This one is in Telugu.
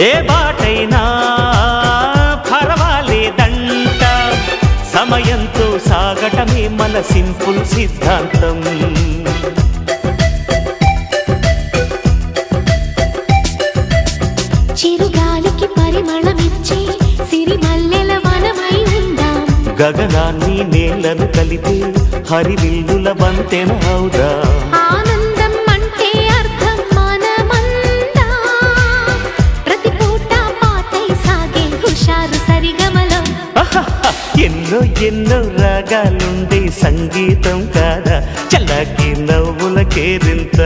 ఏ బాటైనా పర్వాలేదంట, సమయంతో సాగటమే మన సింపుల్ సిద్ధాంతం. చిరుగాలికి పరిమళమిచ్చే సిరిమల్లెల వనమై ఉందాం, గగనాన్ని నేలను కలిపే హరివిల్లుల వంతెన అవుదాం. ఆనందం అంటే అర్థం మనమందా, ప్రతి పూట పాటై సాగే హుషారు సరిగమలం. ఎన్నో ఎన్నో రాగాలుండే సంగీతం కాదా, చల్లకి నవ్వుల కేరింత.